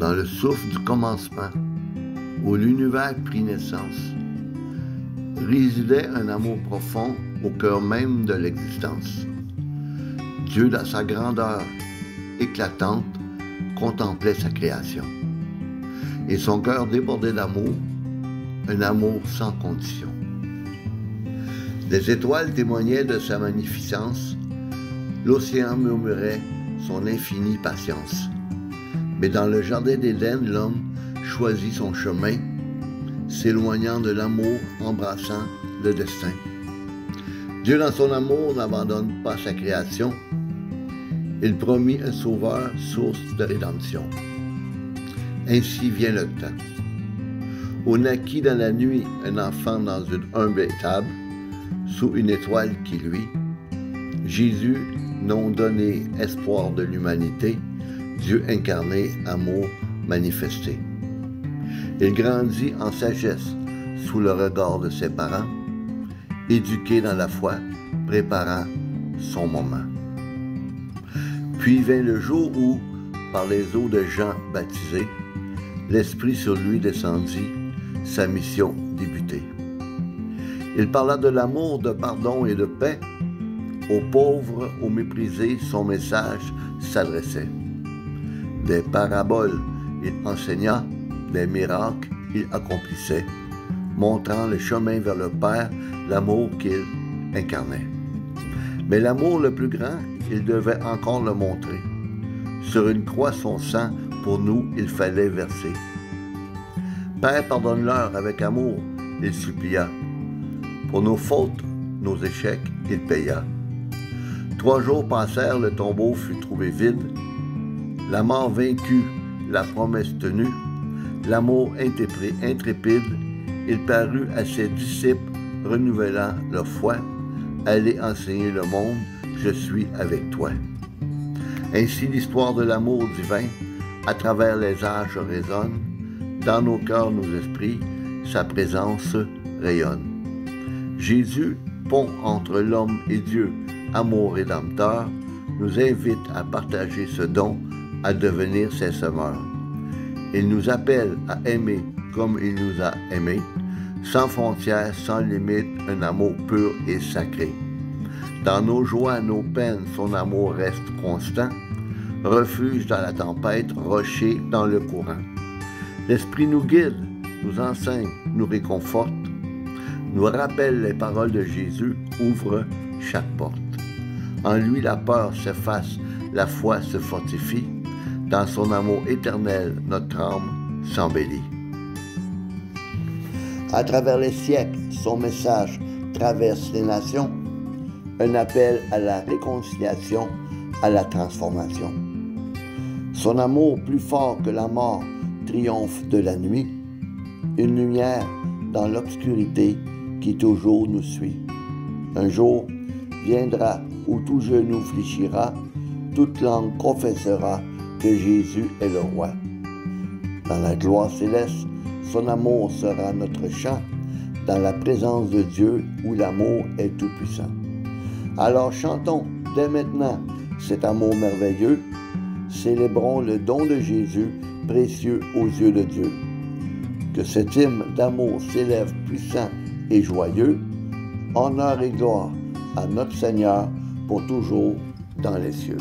dans le souffle du commencement, où l'univers prit naissance, résidait un amour profond au cœur même de l'existence. Dieu, dans sa grandeur éclatante, contemplait sa création. Et son cœur débordait d'amour, un amour sans condition. Les étoiles témoignaient de sa magnificence, l'océan murmurait son infinie patience. Mais dans le jardin d'Éden, l'homme choisit son chemin, s'éloignant de l'amour, embrassant le destin. Dieu, dans son amour, n'abandonne pas sa création. Il promit un sauveur, source de rédemption. Ainsi vient le temps, où naquit dans la nuit un enfant dans une humble étable, sous une étoile qui luit. Jésus, nom donné, espoir de l'humanité, Dieu incarné, amour manifesté. Il grandit en sagesse sous le regard de ses parents, éduqué dans la foi, préparant son moment. Puis vint le jour où, par les eaux de Jean baptisé, l'Esprit sur lui descendit, sa mission débutée. Il parla de l'amour, de pardon et de paix. Aux pauvres, aux méprisés, son message s'adressait. Des paraboles, il enseigna, des miracles, il accomplissait, montrant le chemin vers le Père, l'amour qu'il incarnait. Mais l'amour le plus grand, il devait encore le montrer. Sur une croix, son sang, pour nous, il fallait verser. Père, pardonne-leur avec amour, il supplia. Pour nos fautes, nos échecs, il paya. 3 jours passèrent, le tombeau fut trouvé vide. La mort vaincue, la promesse tenue, l'amour intrépide, il parut à ses disciples, renouvelant leur foi. Allez enseigner le monde, je suis avec toi. Ainsi l'histoire de l'amour divin, à travers les âges résonne, dans nos cœurs, nos esprits, sa présence rayonne. Jésus, pont entre l'homme et Dieu, amour rédempteur, nous invite à partager ce don, à devenir ses semeurs. Il nous appelle à aimer comme il nous a aimés, sans frontières, sans limite, un amour pur et sacré. Dans nos joies, nos peines, son amour reste constant, refuge dans la tempête, rocher dans le courant. L'Esprit nous guide, nous enseigne, nous réconforte, nous rappelle les paroles de Jésus, ouvre chaque porte. En lui, la peur s'efface, la foi se fortifie. Dans son amour éternel, notre âme s'embellit. À travers les siècles, son message traverse les nations, un appel à la réconciliation, à la transformation. Son amour, plus fort que la mort, triomphe de la nuit, une lumière dans l'obscurité qui toujours nous suit. Un jour viendra où tout genou fléchira, toute langue confessera que Jésus est le roi. Dans la gloire céleste, son amour sera notre chant, dans la présence de Dieu où l'amour est tout-puissant. Alors chantons dès maintenant cet amour merveilleux, célébrons le don de Jésus, précieux aux yeux de Dieu. Que cet hymne d'amour s'élève puissant et joyeux, honneur et gloire à notre Seigneur pour toujours dans les cieux.